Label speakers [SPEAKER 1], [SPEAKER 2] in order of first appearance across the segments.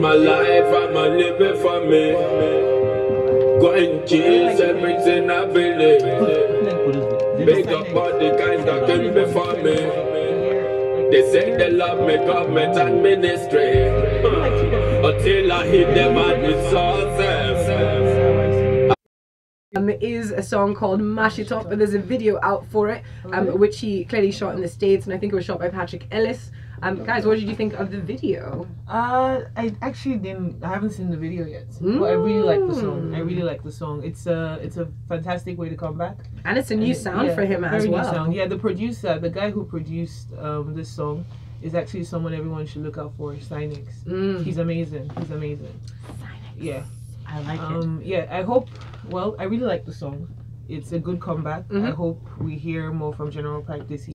[SPEAKER 1] My life, I'm a living for me. Going cheese, everything I believe. Big up all the guys that came before me. They say they love me, government and ministry. Until I hit them at resources.
[SPEAKER 2] Is a song called Mash It Up, and there's a video out for it, which he clearly shot in the States, and I think it was shot by Patrick Ellis. Guys, what did you think of the video?
[SPEAKER 3] I actually didn't. I haven't seen the video yet, but I really like the song. I really like the song. It's a fantastic way to come back,
[SPEAKER 2] and it's a new sound for him as well. New sound.
[SPEAKER 3] Yeah, the producer, the guy who produced this song, is actually someone everyone should look out for. Sinix. He's amazing. He's amazing. Sinix. Yeah,
[SPEAKER 2] I like it.
[SPEAKER 3] Yeah, I hope. Well, I really like the song. It's a good comeback. I hope we hear more from General Pype this year.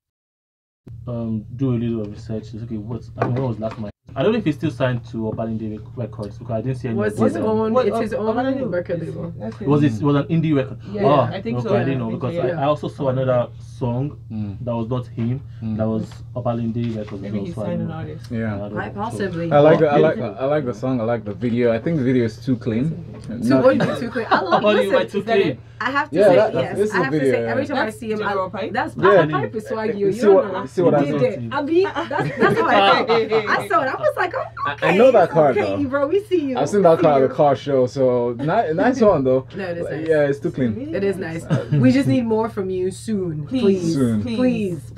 [SPEAKER 4] Do a little research. Okay, when was last month? I don't know if he's still signed to Obalinde Records because I didn't see any.
[SPEAKER 2] It's his own record label.
[SPEAKER 4] It was an indie record.
[SPEAKER 3] Yeah, I think so.
[SPEAKER 4] I didn't know because I also saw another song that was not him. That was Obalinde Records.
[SPEAKER 3] Maybe he's signed an artist.
[SPEAKER 5] Yeah,
[SPEAKER 2] possibly.
[SPEAKER 5] I like the song. I like the video. I think the video is too clean.
[SPEAKER 2] Too clean. I love it.
[SPEAKER 4] Too clean.
[SPEAKER 2] I have to say yes. I have to say every time I see him, that's Pype is swag you.
[SPEAKER 5] See what I
[SPEAKER 2] did. I mean, that's how I felt. I saw it. I was like, oh, okay.
[SPEAKER 5] I know that car though.
[SPEAKER 2] Bro, we see you.
[SPEAKER 5] I've seen that car at the car show. So nice one though.
[SPEAKER 2] No, it is nice.
[SPEAKER 5] Yeah, it's too clean.
[SPEAKER 2] It is nice. We just need more from you soon, please. Please,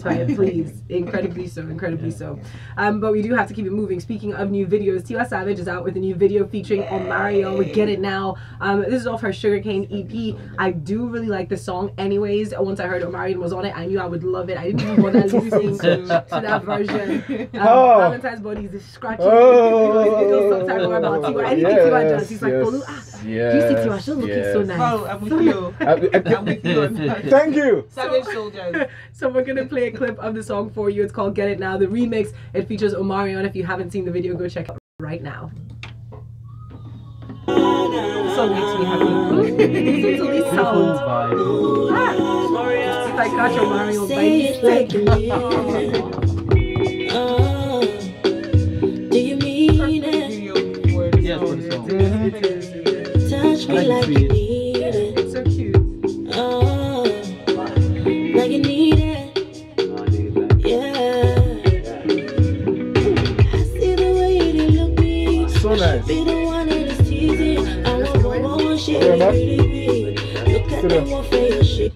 [SPEAKER 2] Pype, please. Incredibly so. But we do have to keep it moving. Speaking of new videos, Tiwa Savage is out with a new video featuring Omarion. We Get It Now. This is off her Sugarcane EP. I do really like the song anyways. Once I heard Omarion was on it, I knew I would love it. I didn't even bother listening to that version. Valentine's body is scratching. Sometime about Tiwa. Anything Tiwa does, he's like, Folu, you see Tiwa, she's looking so nice.
[SPEAKER 3] Oh, I'm with you. I'm with you on that.
[SPEAKER 5] Thank you.
[SPEAKER 3] Savage soldiers.
[SPEAKER 2] So we're gonna play a clip of the song for you. It's called Get It Now. The remix, it features Omarion. If you haven't seen the video, go check it out right now.
[SPEAKER 3] This song makes me happy.
[SPEAKER 2] Listen to this sound. If I got your Mario by mistake.
[SPEAKER 6] Do you mean it?
[SPEAKER 4] Yes, for the song.
[SPEAKER 2] It is.
[SPEAKER 6] Touch me like you need it.
[SPEAKER 2] It's so cute.
[SPEAKER 6] Like you need it. Yeah. I see the way you look me.
[SPEAKER 5] So nice.
[SPEAKER 6] Be the one that is teasing. I want shit. Look at that one for your shit.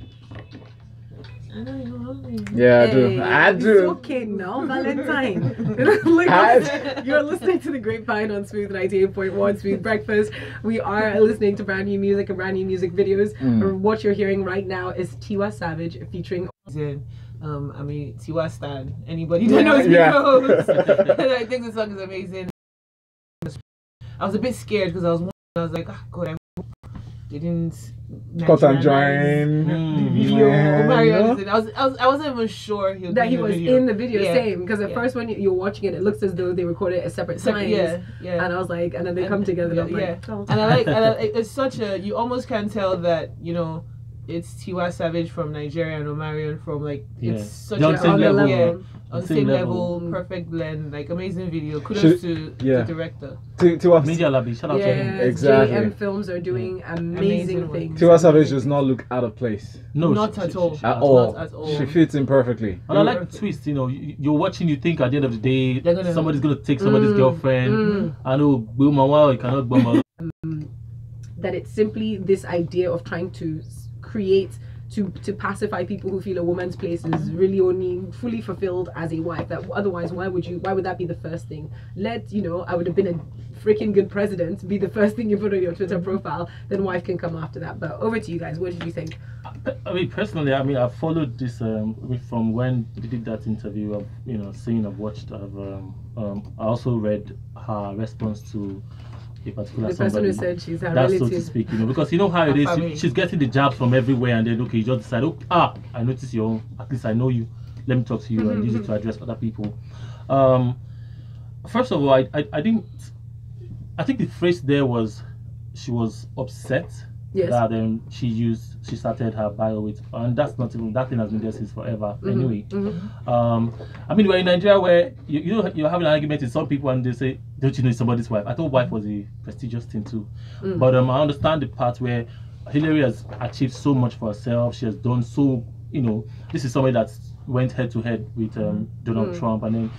[SPEAKER 5] Yeah, I do.
[SPEAKER 2] It's okay now, Valentine. You're listening to the Grapevine on Smooth 98.1 Smooth Breakfast. We are listening to brand new music and brand new music videos. What you're hearing right now is Tiwa Savage featuring.
[SPEAKER 3] I mean, Tiwa stan. Anybody that knows me knows. I think the song is amazing. I was a bit scared because I was like, oh, God, I hope they didn't
[SPEAKER 5] cut and join
[SPEAKER 3] the video. Omarion, I wasn't even sure he
[SPEAKER 2] was in the video. Same, because at first when you're watching it, it looks as though they recorded it at separate times. And I was like, and then they come together. And I'm like, oh.
[SPEAKER 3] And I like, it's such a, you almost can tell that, you know, it's Tiwa Savage from Nigeria and Omarion from it's such
[SPEAKER 4] on
[SPEAKER 3] the same level, perfect blend, like amazing video. Kudos to the director.
[SPEAKER 4] Media Lobby, shout out to him.
[SPEAKER 5] Exactly.
[SPEAKER 2] JM Films are doing amazing things.
[SPEAKER 5] Tiwa Savage does not look out of place.
[SPEAKER 4] No,
[SPEAKER 3] not at all.
[SPEAKER 5] At all.
[SPEAKER 3] Not at all.
[SPEAKER 5] She fits in perfectly.
[SPEAKER 4] And I like the twist, you know, you're watching, you think at the end of the day, somebody's going to take somebody's girlfriend. I know, you cannot bomb
[SPEAKER 2] that it's simply this idea of trying to create to pacify people who feel a woman's place is really only fully fulfilled as a wife. That otherwise, why would that be the first thing? I would have been a freaking good president, be the first thing you put on your Twitter profile, then wife can come after that. But over to you guys, what did you think?
[SPEAKER 4] I mean, personally, I followed this from when they did that interview. I've watched. I also read her response to a particular
[SPEAKER 2] the person who said she's her
[SPEAKER 4] relative,
[SPEAKER 2] relative,
[SPEAKER 4] so to speak, because you know how it is. She's getting the jabs from everywhere, and then you just decide, I notice your own. At least I know you. Let me talk to you and use it to address other people. First of all, I think the phrase there was she was upset
[SPEAKER 2] Yes.
[SPEAKER 4] that she started her bio with, and that's not even, that thing has been there since forever. Anyway, I mean, we're in Nigeria where you're having an argument with some people and they say, don't you know somebody's wife? I thought wife was a prestigious thing too, but I understand the part where Hillary has achieved so much for herself. She has done so, this is somebody that went head to head with Donald Trump, and then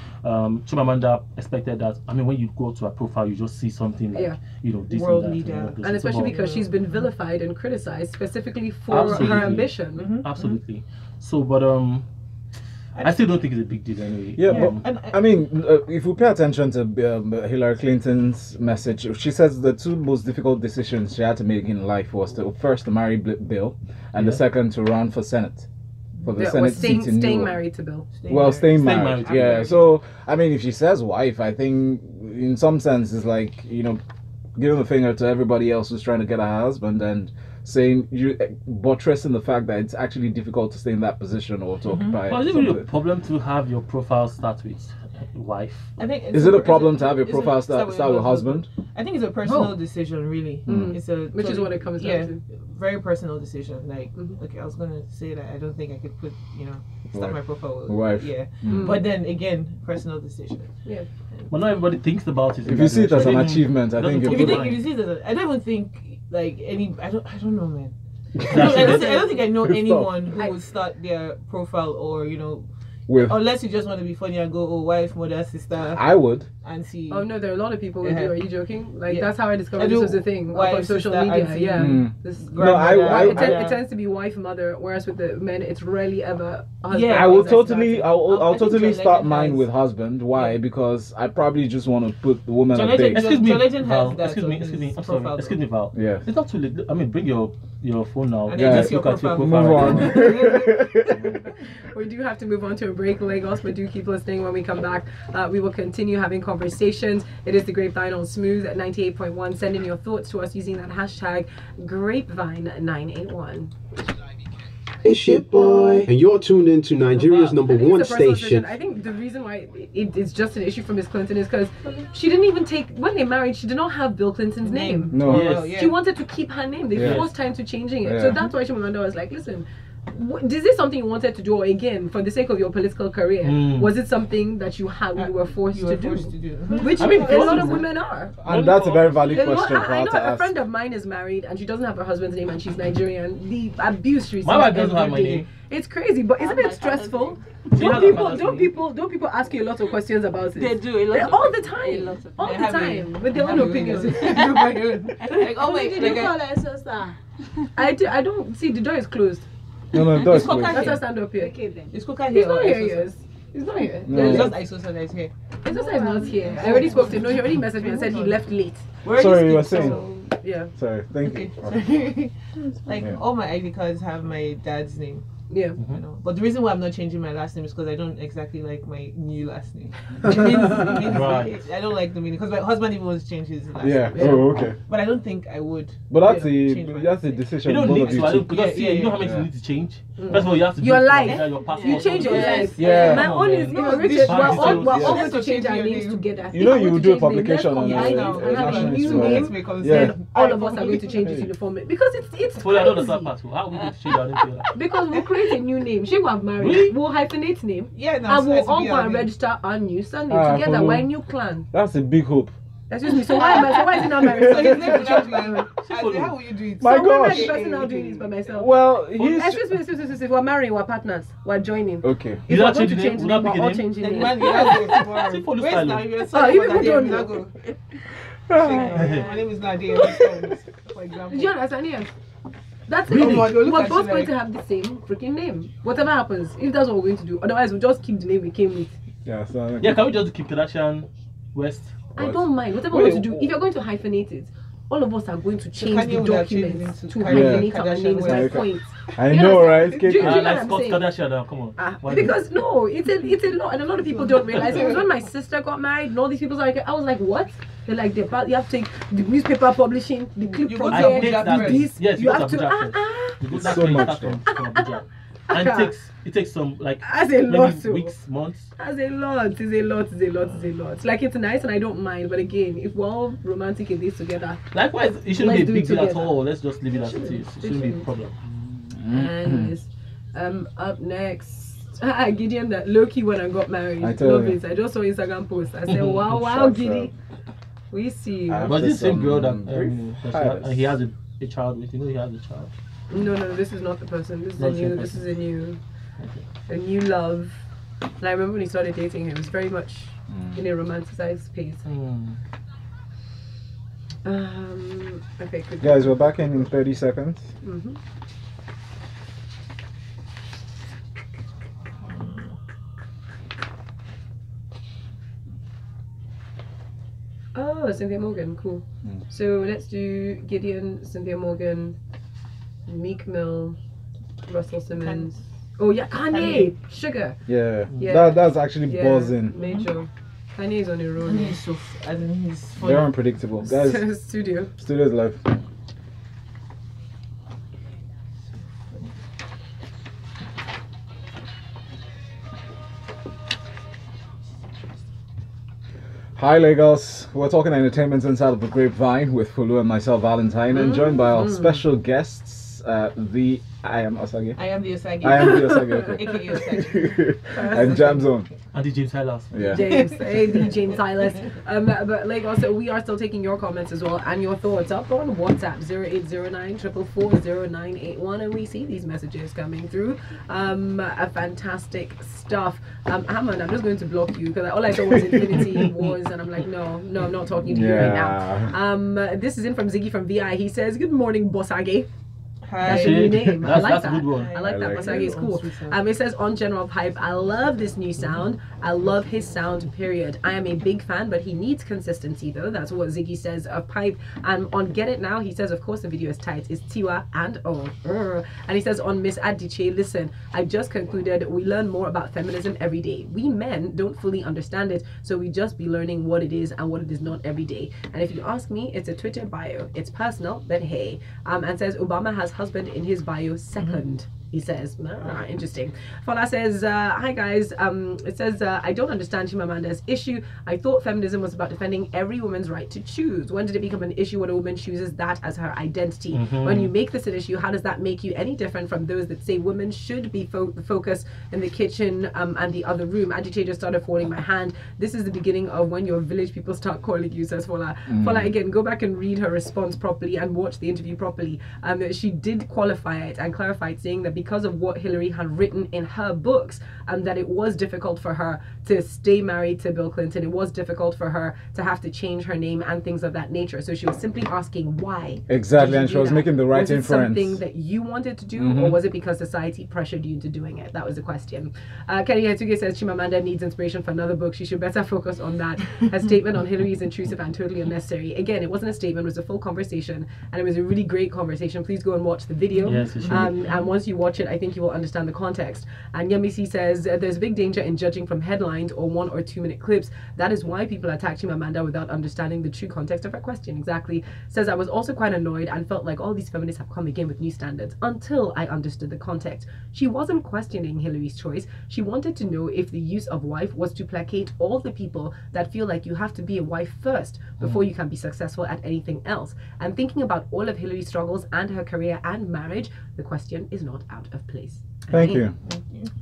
[SPEAKER 4] Chimamanda expected that. I mean, when you go to her profile, you just see something like, this
[SPEAKER 3] world
[SPEAKER 4] and that,
[SPEAKER 3] leader,
[SPEAKER 2] and especially because she's been vilified and criticized specifically for her ambition.
[SPEAKER 4] Absolutely. So, but I still don't think it's a big deal anyway.
[SPEAKER 5] Yeah, but I mean, if we pay attention to Hillary Clinton's message, she says the two most difficult decisions she had to make in life was to first to marry Bill, and the second to run for Senate. For the Senate seat in
[SPEAKER 2] staying married to Bill.
[SPEAKER 5] Staying married. Yeah. So I mean, if she says wife, I think in some sense it's like giving the finger to everybody else who's trying to get a husband and saying buttressing the fact that it's actually difficult to stay in that position or to occupy.
[SPEAKER 4] Well, is it really a problem to have your profile start with wife?
[SPEAKER 3] I think
[SPEAKER 5] is it a problem to have your profile start with husband?
[SPEAKER 3] I think it's a personal decision, really. It's
[SPEAKER 2] which is what it comes down to.
[SPEAKER 3] Very personal decision. Like, okay, I was gonna say that I don't think I could put, start my profile with
[SPEAKER 5] wife.
[SPEAKER 3] Yeah, but then again, personal decision.
[SPEAKER 2] Yeah.
[SPEAKER 4] Well, not everybody thinks about it.
[SPEAKER 5] If you see it as an achievement, I think.
[SPEAKER 3] If you see it as I don't even think like any. I don't know, man. I don't think I know anyone who would start their profile or
[SPEAKER 5] with,
[SPEAKER 3] unless you just want to be funny and go, wife, mother, sister.
[SPEAKER 5] I would.
[SPEAKER 3] And see.
[SPEAKER 2] Oh no, there are a lot of people who do. Are you joking? Like that's how I discovered this was a thing on social media. Yeah. It tends to be wife, mother, whereas with the men, it's rarely ever husband. Yeah,
[SPEAKER 5] I'll totally start mine with husband. Why? Because I probably just want to put the woman at base.
[SPEAKER 4] Excuse me, I'm sorry. Excuse me, Val.
[SPEAKER 5] Yeah.
[SPEAKER 4] It's not too late. I mean, bring your phone now.
[SPEAKER 3] Just look at your profile.
[SPEAKER 5] Move on.
[SPEAKER 2] We do have to move on to a break, Lagos, but do keep listening. When we come back, we will continue having conversations. It is the Grapevine on Smooth at 98.1. Send in your thoughts to us using that hashtag Grapevine981.
[SPEAKER 1] It's your boy, and you're tuned into Nigeria's #1 station.
[SPEAKER 2] I think the reason why it's just an issue for Miss Clinton is because she didn't even when they married, she did not have Bill Clinton's name.
[SPEAKER 5] No.
[SPEAKER 2] Yes. She wanted to keep her name. They forced her into changing it. So that's why Chimamanda was like, listen, is this something you wanted to do, or again, for the sake of your political career, was it something that you were forced to do? Which a lot of women are.
[SPEAKER 5] And that's a very valid question for her to ask.
[SPEAKER 2] A friend of mine is married and she doesn't have her husband's name and she's Nigerian. The abuse she receives.
[SPEAKER 4] My wife doesn't have my name.
[SPEAKER 2] It's crazy, but isn't it stressful? Don't people ask you a lot of questions about it?
[SPEAKER 3] They do
[SPEAKER 2] all the time, with their own opinions.
[SPEAKER 3] Like, oh my
[SPEAKER 2] God! I don't see the door is closed.
[SPEAKER 5] No, the door is closed.
[SPEAKER 2] Let us stand up here.
[SPEAKER 3] Okay then. Is Koker here?
[SPEAKER 2] He's not here. He's not here.
[SPEAKER 5] No.
[SPEAKER 3] It's just Isosa that is here.
[SPEAKER 2] Isosa is not here. I already spoke to him. No, he already messaged me and said he left late.
[SPEAKER 5] Sorry, you were saying.
[SPEAKER 2] Yeah.
[SPEAKER 5] Sorry. Thank you.
[SPEAKER 3] Like all my ID cards have my dad's name.
[SPEAKER 2] Yeah.
[SPEAKER 3] But the reason why I'm not changing my last name is because I don't exactly like my new last name. It means
[SPEAKER 4] right.
[SPEAKER 3] I don't like the meaning because my husband even wants to change his last
[SPEAKER 5] name. Oh, okay.
[SPEAKER 3] But I don't think I would.
[SPEAKER 5] But that's a decision.
[SPEAKER 4] You don't need to.
[SPEAKER 5] Because
[SPEAKER 4] you know how much you need to change. First of all, you have to
[SPEAKER 2] your life.
[SPEAKER 4] Your passport.
[SPEAKER 2] You change your life.
[SPEAKER 5] Yeah.
[SPEAKER 2] My own is Richard. We're all going to change our names together.
[SPEAKER 5] You know, you will do a publication on
[SPEAKER 2] I know. And have a new name. Then all of us are going to change it uniformly because it's.
[SPEAKER 4] Well, I don't understand part. How are we going to change our name together?
[SPEAKER 2] Because we'll create a new name. She will marry.
[SPEAKER 4] Really?
[SPEAKER 2] We'll hyphenate name.
[SPEAKER 3] Yeah, no,
[SPEAKER 2] and we'll all go and register our new surname together. We're a new clan.
[SPEAKER 5] That's a big hope.
[SPEAKER 2] Excuse me. So why is it not my responsibility?
[SPEAKER 3] How will you do it?
[SPEAKER 5] My
[SPEAKER 2] gosh. Why am I the person now doing this by myself?
[SPEAKER 5] Well,
[SPEAKER 2] excuse me. We're marrying. We're partners. We're joining.
[SPEAKER 5] Okay.
[SPEAKER 2] If we're going to change the name, we're all changing names.
[SPEAKER 3] My name is Nadia. For example.
[SPEAKER 2] Did you understand? Yes. That's it. We're both going to have the same freaking name. Whatever happens, if that's what we're going to do. Otherwise, we'll just keep the name we came with.
[SPEAKER 5] Yeah, so
[SPEAKER 4] can we just keep Kardashian West?
[SPEAKER 2] I don't mind. Whatever we're going to do. If you're going to hyphenate it, all of us are going to change the documents to hyphenate our names. My point.
[SPEAKER 5] I know, right?
[SPEAKER 2] Do you know what
[SPEAKER 4] Like
[SPEAKER 2] I'm
[SPEAKER 4] Scott
[SPEAKER 2] saying?
[SPEAKER 4] Kardashian now, come on.
[SPEAKER 2] Because no, it's a lot, and a lot of people don't realize it. It was when my sister got married, and all these people are like, I was like, what? They're like, you have to take the newspaper publishing, the clip from there,
[SPEAKER 4] this. Yes,
[SPEAKER 2] you have to.
[SPEAKER 5] It's so much.
[SPEAKER 4] And it takes some like
[SPEAKER 2] That's a lot, so.
[SPEAKER 4] weeks, months.
[SPEAKER 2] That's a lot. It's a lot. Like, it's nice and I don't mind, but again, if we're all romantic in this together,
[SPEAKER 4] likewise, it shouldn't be a big deal at
[SPEAKER 2] together.
[SPEAKER 4] all. Let's just leave it as it is. It shouldn't be a problem.
[SPEAKER 2] And up next. Gideon, that low-key when I got married.
[SPEAKER 5] I
[SPEAKER 2] Love it. I just saw Instagram post. I said, wow, Giddy. We see.
[SPEAKER 4] But this same girl that he has a child with, he has a child.
[SPEAKER 2] No, this is not the person. This is a new love. And I remember when he started dating him, it was very much in a romanticized space. Okay, good.
[SPEAKER 5] Guys, we're back in 30 seconds.
[SPEAKER 2] Oh, Cynthia Morgan, cool. So let's do Gideon, Cynthia Morgan, Meek Mill, Russell Simmons. Oh yeah, Kanye. Sugar.
[SPEAKER 5] Yeah.
[SPEAKER 2] Yeah.
[SPEAKER 5] That's actually buzzing.
[SPEAKER 2] Major. Kanye's on the road.
[SPEAKER 3] Kanye's so he's funny.
[SPEAKER 5] They're unpredictable. Guys, Studio's live. Hi Lagos, we're talking entertainment inside of the Grapevine with Folu and myself, Valentine, and joined by our special guests, I am Osagie.
[SPEAKER 3] I am the Osagie.
[SPEAKER 5] I am the Osagie. Okay.
[SPEAKER 3] AKA Osagie.
[SPEAKER 5] And Jam Zone.
[SPEAKER 4] And DJ Silas.
[SPEAKER 5] Yeah.
[SPEAKER 2] DJ Silas. But like also, we are still taking your comments as well and your thoughts up on WhatsApp 0809 444 0981, and we see these messages coming through. Fantastic stuff. Hammond, I'm just going to block you because all I saw was Infinity Wars, and I'm like, no, I'm not talking to you right now. This is in from Ziggy from VI. He says, "Good morning, Osagie." That's a new name. I like that.
[SPEAKER 4] A good one.
[SPEAKER 2] I like that. Osagie is cool. It says on General Pype, I love this new sound. I love his sound, period. I am a big fan, but he needs consistency though. That's what Ziggy says of Pype. And on Get It Now, he says, of course the video is tight. It's Tiwa and And he says on Miss Adichie, listen, I just concluded we learn more about feminism every day. We men don't fully understand it, so we just be learning what it is and what it is not every day. And if you ask me, it's a Twitter bio. It's personal, but hey. And says Obama has husband in his bio second. He says, interesting. Fala says, hi guys. It says, I don't understand Chimamanda's issue. I thought feminism was about defending every woman's right to choose. When did it become an issue when a woman chooses that as her identity? When you make this an issue, how does that make you any different from those that say women should be focused in the kitchen and the other room? Adichie just started falling my hand. This is the beginning of when your village people start calling you, says Fola. Fola, again, go back and read her response properly and watch the interview properly. She did qualify it and clarify it, saying that because of what Hillary had written in her books, that it was difficult for her to stay married to Bill Clinton. It was difficult for her to have to change her name and things of that nature. So she was simply asking why.
[SPEAKER 5] Exactly, and she was making the right inference.
[SPEAKER 2] Was it something that you wanted to do, or was it because society pressured you into doing it? That was the question. Kenny Hatuge says Chimamanda needs inspiration for another book. She should better focus on that. Her statement on Hillary is intrusive and totally unnecessary. Again, it wasn't a statement, it was a full conversation, and it was a really great conversation. Please go and watch the video.
[SPEAKER 4] Yes, it should.
[SPEAKER 2] And once you watch it, I think you will understand the context. And Yemisi says there's big danger in judging from headlines or 1 or 2 minute clips. That is why people attack Chimamanda without understanding the true context of her question. Exactly. Says I was also quite annoyed and felt like all these feminists have come again with new standards until I understood the context. She wasn't questioning Hillary's choice. She wanted to know if the use of wife was to placate all the people that feel like you have to be a wife first before you can be successful at anything else. And thinking about all of Hillary's struggles and her career and marriage, the question is not out of place.
[SPEAKER 5] Thank you.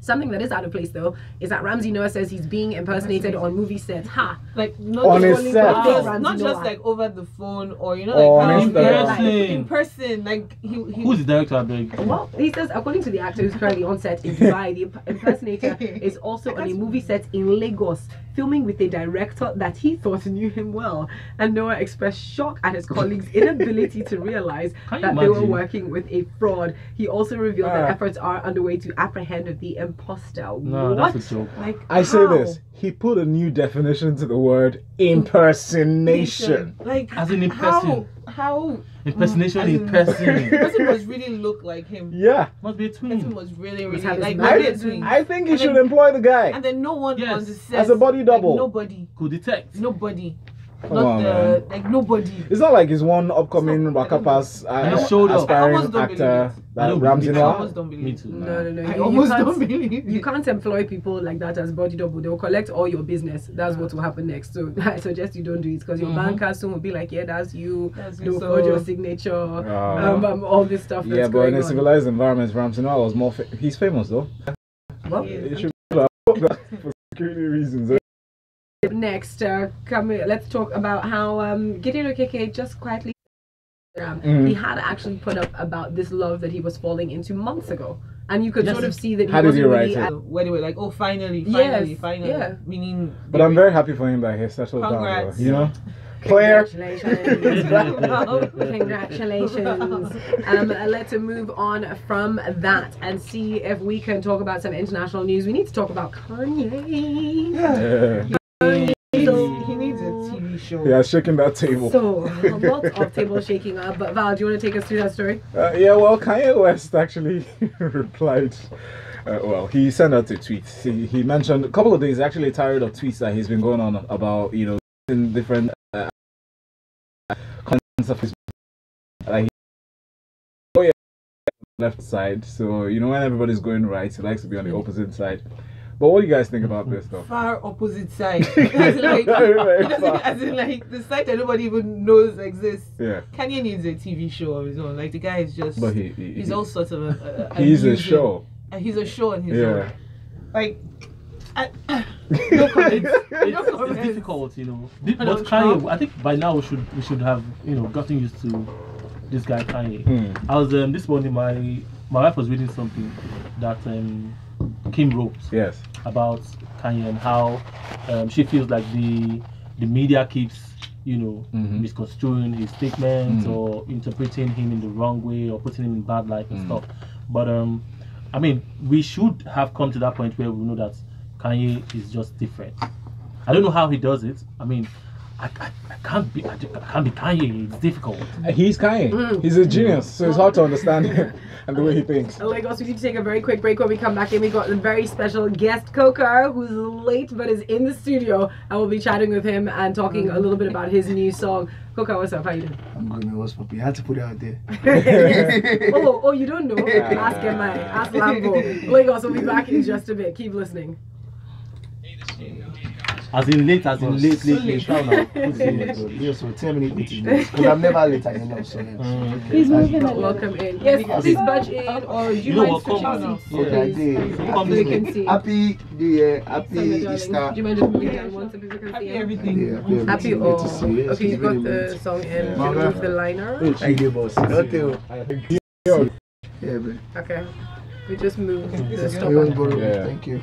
[SPEAKER 2] Something that is out of place though is that Ramsey Nouah says he's being impersonated on movie sets.
[SPEAKER 3] Like not
[SPEAKER 5] on
[SPEAKER 3] just
[SPEAKER 5] his set.
[SPEAKER 3] not just like over the phone or like in person. Like
[SPEAKER 4] who's the director?
[SPEAKER 2] Well, he says according to the actor who's currently on set in Dubai, the impersonator is also on a movie set in Lagos, filming with a director that he thought knew him well. And Noah expressed shock at his colleagues' inability to realize that they were working with a fraud. He also revealed that efforts are underway to apprehend the imposter.
[SPEAKER 4] No,
[SPEAKER 2] what?
[SPEAKER 4] that's a joke.
[SPEAKER 2] Like,
[SPEAKER 5] I say this. He put a new definition to the word impersonation.
[SPEAKER 3] Like
[SPEAKER 4] as in impersonation.
[SPEAKER 3] How
[SPEAKER 4] impersonation in person.
[SPEAKER 3] The person must really look like him.
[SPEAKER 5] Yeah.
[SPEAKER 4] Must be a twin.
[SPEAKER 3] The person must really like
[SPEAKER 5] I think he should employ the guy.
[SPEAKER 3] And then no one on the set,
[SPEAKER 5] as a body double.
[SPEAKER 3] Nobody
[SPEAKER 4] could detect.
[SPEAKER 3] Nobody. like nobody.
[SPEAKER 5] It's not like he's one upcoming Rakapas aspiring actor. Ramsey Nouah.
[SPEAKER 4] Me too.
[SPEAKER 3] No. I almost don't believe it.
[SPEAKER 2] You can't employ people like that as body double. They'll collect all your business. That's what will happen next. So I suggest you don't do it because your banker soon will be like, yeah, that's you. They'll forge your signature. All this stuff.
[SPEAKER 5] Yeah, but in a civilized environment, Ramsey Nouah was more. He's famous though.
[SPEAKER 2] Well,
[SPEAKER 5] it should be like that for security reasons.
[SPEAKER 2] Next, let's talk about how Gideon Okeke just quietly he had actually put up about this love that he was falling into months ago, and you could sort of see that he wasn't really
[SPEAKER 3] where they were like, oh, finally,
[SPEAKER 2] yeah.
[SPEAKER 3] Meaning,
[SPEAKER 5] but I'm very happy for him that he settled down, though, you know.
[SPEAKER 2] Congratulations. Let's move on from that and see if we can talk about some international news. We need to talk about Kanye.
[SPEAKER 5] Yeah.
[SPEAKER 3] He needs a TV show.
[SPEAKER 5] Yeah, shaking that table.
[SPEAKER 2] So, a lot of table shaking up. But Val, do you want to take us through that story?
[SPEAKER 5] Yeah, well, Kanye West actually replied. Well, he sent out a tweet. He mentioned a couple of days, actually tired of tweets that he's been going on about, you know, in different contents of his left side. So, you know, when everybody's going right, he likes to be on the opposite side. But what do you guys think about this stuff?
[SPEAKER 3] Far opposite side. as in like the side that nobody even knows exists.
[SPEAKER 5] Yeah.
[SPEAKER 3] Kanye needs a TV show of his own. Like the guy is just.
[SPEAKER 5] But
[SPEAKER 3] he's all sorts of.
[SPEAKER 5] He's a show.
[SPEAKER 3] He's a show on his own. Like.
[SPEAKER 4] No comments. It's difficult, you know. But Kanye, I think by now we should have, you know, gotten used to this guy Kanye. I was this morning my wife was reading something that Kim wrote about Kanye and how she feels like the media keeps, you know, misconstruing his statements or interpreting him in the wrong way or putting him in bad light and stuff. But I mean, we should have come to that point where we know that Kanye is just different. I don't know how he does it. I mean, I can't be Kanye. It's difficult.
[SPEAKER 5] He's Kanye. He's a genius, so it's hard to understand him and the way he thinks.
[SPEAKER 2] Lagos, we need to take a very quick break. When we come back in, we got a very special guest, Koker, who's late but is in the studio, and we'll be chatting with him and talking a little bit about his new song. Koker, what's up? How you doing?
[SPEAKER 7] I'm good, man. What's up? You had to put it out there.
[SPEAKER 2] oh, you don't know? Ask Emma. Ask Lambo. Lagos, we'll be back in just a bit. Keep listening.
[SPEAKER 4] As in late. Now.
[SPEAKER 7] Yeah, so 10 minutes because I'm never late enough. So
[SPEAKER 2] he's moving it. Welcome in. Yes, please budge in, or do you mind switching seats?
[SPEAKER 7] Okay, I did.
[SPEAKER 2] So we can see.
[SPEAKER 7] Happy New Year, happy Easter.
[SPEAKER 2] Do you mind just moving down one so people can see
[SPEAKER 3] everything?
[SPEAKER 7] Yeah,
[SPEAKER 2] happy. Okay, you got the song in. Remove the liner.
[SPEAKER 7] Thank you, boss. Don't you? Yeah, bro.
[SPEAKER 2] Okay. We just moved the stopper.
[SPEAKER 5] Yeah.
[SPEAKER 7] Thank you.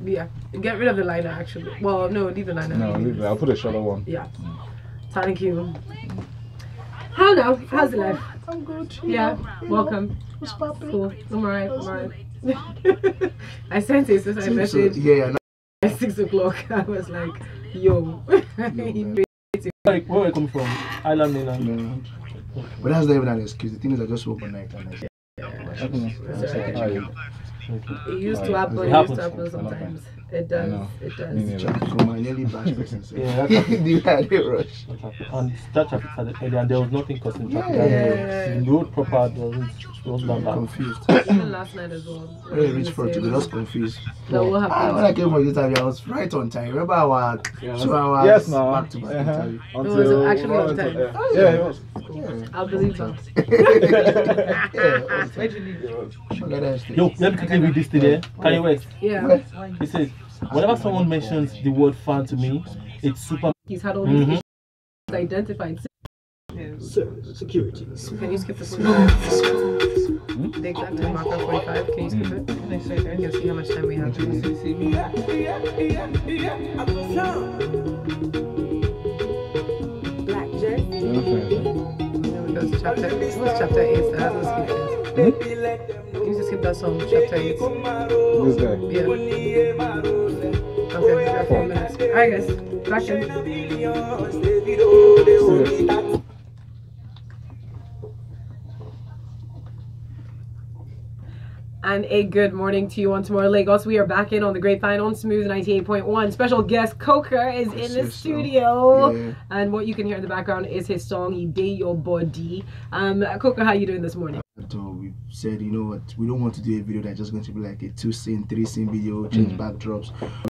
[SPEAKER 2] Yeah, get rid of the liner actually. Well, no, leave the liner.
[SPEAKER 5] No, leave it. I'll put a shorter one.
[SPEAKER 2] Yeah. Thank you. How now? How's the life?
[SPEAKER 7] I'm good.
[SPEAKER 2] Yeah. Welcome.
[SPEAKER 7] What's poppin'?
[SPEAKER 2] Cool. I'm alright. I sent a suicide message.
[SPEAKER 7] Yeah.
[SPEAKER 2] At 6 o'clock. I was like, yo.
[SPEAKER 4] Like, where are you coming from? Island mainland.
[SPEAKER 7] No. But that's not even an excuse. The thing is, I just woke one night and I said,
[SPEAKER 2] it used to happen sometimes. It does.
[SPEAKER 7] So my nearly bad person said, you had a rush.
[SPEAKER 4] And that traffic started earlier and there was nothing causing traffic.
[SPEAKER 2] Yeah.
[SPEAKER 4] The road proper wasn't that bad.
[SPEAKER 7] Confused.
[SPEAKER 2] Even last night as well.
[SPEAKER 7] When I reached for it, I was confused.
[SPEAKER 2] So what happened?
[SPEAKER 7] When I came for this interview, I was right on time. Remember our 2 hours
[SPEAKER 5] Yes, no.
[SPEAKER 7] back to back interview?
[SPEAKER 2] It was actually on time.
[SPEAKER 5] Yeah, it was.
[SPEAKER 2] I'll believe that.
[SPEAKER 4] Yo, let me quickly read this today. Kanye West.
[SPEAKER 2] Yeah.
[SPEAKER 4] He says, whenever someone mentions the word fan to me, it's super.
[SPEAKER 2] He's had all these issues identified.
[SPEAKER 6] Security.
[SPEAKER 2] Can you skip this one? The exact time marker 45. Can you skip it? I can see how much time we have. Black Jet. Chapter 8. Chapter 8 that has no scriptures. Can you just skip that song? Chapter 8.
[SPEAKER 5] This guy.
[SPEAKER 2] Yeah. Okay, we got 4 minutes. Alright guys, back in. And a good morning to you on tomorrow, Lagos. We are back in on the Grapevine on Smooth 98.1. Special guest Koker is in the studio. Yeah. And what you can hear in the background is his song, "He Day Your Body." Koker, how you doing this morning?
[SPEAKER 7] So we said, you know what, we don't want to do a video that's just going to be like a 2-scene, 3-scene video, change backdrops.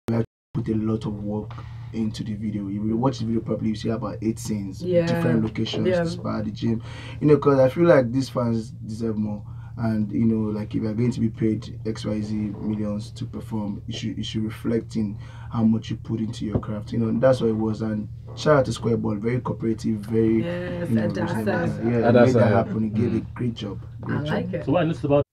[SPEAKER 7] We have to put a lot of work into the video. If you watch the video properly, you see about 8 scenes, different locations, the spa, the gym. You know, because I feel like these fans deserve more. And you know, like if you're going to be paid XYZ millions to perform, you should reflect in how much you put into your craft. You know, and that's what it was. And shout out to Square Ball, very cooperative, very
[SPEAKER 2] yes,
[SPEAKER 7] you know, made that happen. He gave a great job.
[SPEAKER 2] I like it.
[SPEAKER 4] So what is about?
[SPEAKER 5] Is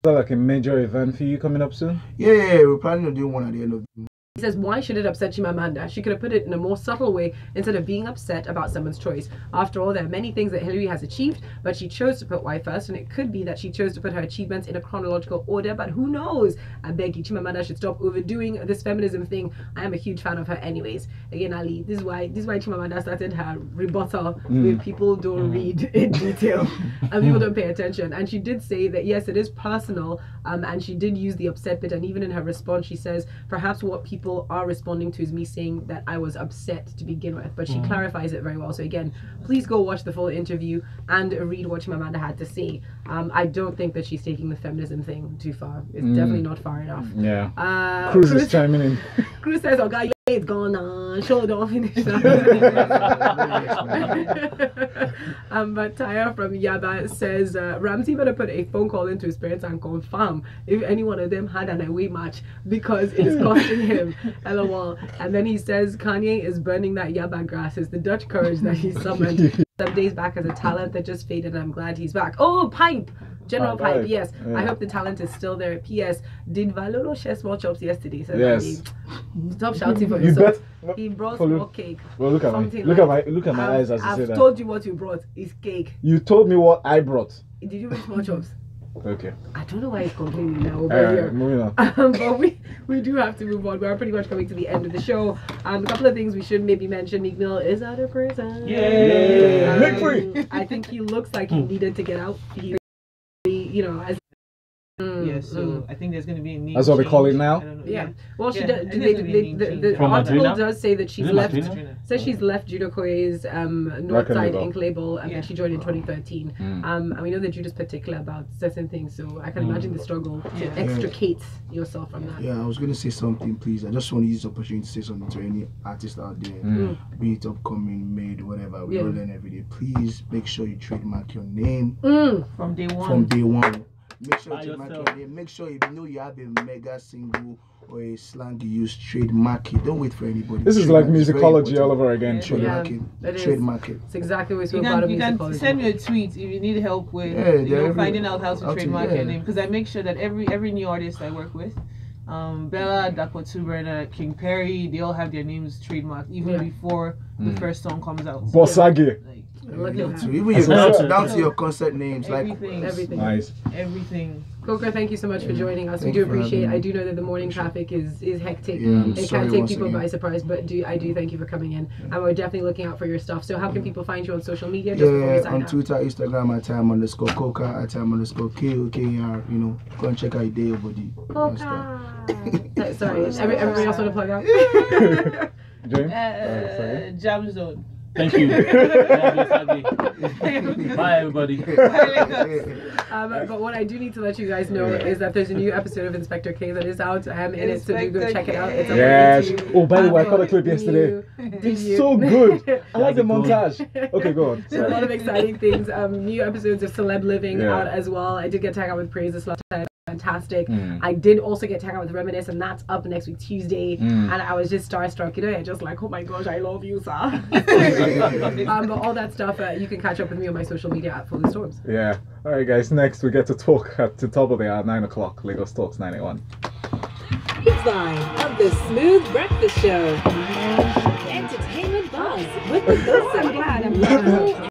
[SPEAKER 5] that like a major event for you coming up soon?
[SPEAKER 7] Yeah, we're planning on doing one at the end of the
[SPEAKER 2] He says, why should it upset Chimamanda? She could have put it in a more subtle way instead of being upset about someone's choice. After all, there are many things that Hillary has achieved, but she chose to put Y first, and it could be that she chose to put her achievements in a chronological order, but who knows? I beg you, Chimamanda should stop overdoing this feminism thing. I am a huge fan of her anyways. Again, Ali, this is why Chimamanda started her rebuttal with people don't read in detail and people don't pay attention. And she did say that, yes, it is personal, and she did use the upset bit, and even in her response, she says, perhaps what people are responding to is me saying that I was upset to begin with, but she clarifies it very well. So again, please go watch the full interview and read what Chimamanda had to say. I don't think that she's taking the feminism thing too far. It's definitely not far enough.
[SPEAKER 5] Yeah. Cruz is chiming in.
[SPEAKER 2] Cruz says, "Oh God, it's gone on. Show don't finish that." But Taya from Yaba says, Ramsey better put a phone call into his parents and confirm if any one of them had an away match because it is costing him. LOL. And then he says Kanye is burning that Yaba grass. It's the Dutch courage that he summoned some days back as a talent that just faded, and I'm glad he's back. Oh, Pype! General Pype, yes. Yeah. I hope the talent is still there. P.S. Did Valolo share small chops yesterday? So yes. Stop shouting for yourself. He brought small cake.
[SPEAKER 5] Well, look at my eyes as you say that.
[SPEAKER 2] I've told you what you brought. It's cake.
[SPEAKER 5] You told me what I brought.
[SPEAKER 2] Did you bring small chops?
[SPEAKER 5] Okay.
[SPEAKER 2] I don't know why he's complaining now over here.
[SPEAKER 5] Moving on.
[SPEAKER 2] But we do have to move on. We're pretty much coming to the end of the show. A couple of things we should maybe mention. Meek Mill is out of prison.
[SPEAKER 5] Yay! Make free!
[SPEAKER 2] I think he looks like he needed to get out. He, you know, as
[SPEAKER 3] so I think there's going to be a need.
[SPEAKER 5] That's what we call it now.
[SPEAKER 2] Yeah. Well, she does. The article does say that she's left. Says she's left Gideon Okeke's Northside Inc. label, and she joined in 2013. And we know that Judah's particular about certain things, so I can imagine the struggle to extricate yourself from that.
[SPEAKER 7] Yeah, I was going to say something, please. I just want to use this opportunity to say something to any artist out there, be it upcoming, made, whatever. We all learn every day. Please make sure you trademark your name
[SPEAKER 3] from day one.
[SPEAKER 7] From day one. Make sure you trademark your name. Make sure if you know you have a mega single or a slang you use, trademark it. Don't wait for anybody.
[SPEAKER 5] This is like musicology all over again.
[SPEAKER 7] Trademark it. Trademark it.
[SPEAKER 2] It's exactly what we're about of musicology.
[SPEAKER 3] You can send me a tweet if you need help with finding out how to trademark your name, because I make sure that every new artist I work with, Bella, Dapo Tuberna, King Perry, they all have their names trademarked even before the first song comes out.
[SPEAKER 5] Osagie.
[SPEAKER 7] Even down to your concert names,
[SPEAKER 2] everything.
[SPEAKER 5] Nice.
[SPEAKER 3] Everything.
[SPEAKER 2] Koker, thank you so much for joining us. We do appreciate. I do know that the morning traffic is hectic.
[SPEAKER 7] Yeah,
[SPEAKER 2] it can take people by surprise, but I do thank you for coming in, and we're definitely looking out for your stuff. So how can people find you on social media? Just before we sign
[SPEAKER 7] on
[SPEAKER 2] out?
[SPEAKER 7] Twitter, Instagram at @time_Koker, @time_KOKER. You know, go and check out your day your body.
[SPEAKER 2] Koker. Sorry, everybody else want to plug out?
[SPEAKER 5] James?
[SPEAKER 3] Jam Zone.
[SPEAKER 4] Thank you. Bye, everybody.
[SPEAKER 2] But what I do need to let you guys know is that there's a new episode of Inspector K that is out. I'm in it, so do go check it out. It's on YouTube.
[SPEAKER 5] Oh, by the way, I caught a clip yesterday. It's so good. I like the montage. Okay, go on.
[SPEAKER 2] There's a lot of exciting things. New episodes of Celeb Living out as well. I did get tagged out with praise this last time. Fantastic. I did also get tagged out with Reminisce, and that's up next week Tuesday. And I was just starstruck, you know, just like, oh my gosh, I love you, sir. But all that stuff, you can catch up with me on my social media at Folu Storms.
[SPEAKER 5] Yeah. All right, guys. Next, we get to talk at the top of the hour, 9 o'clock. Lagos Talks 981.
[SPEAKER 8] Grapevine of the Smooth Breakfast Show. Entertainment buzz with the good and bad.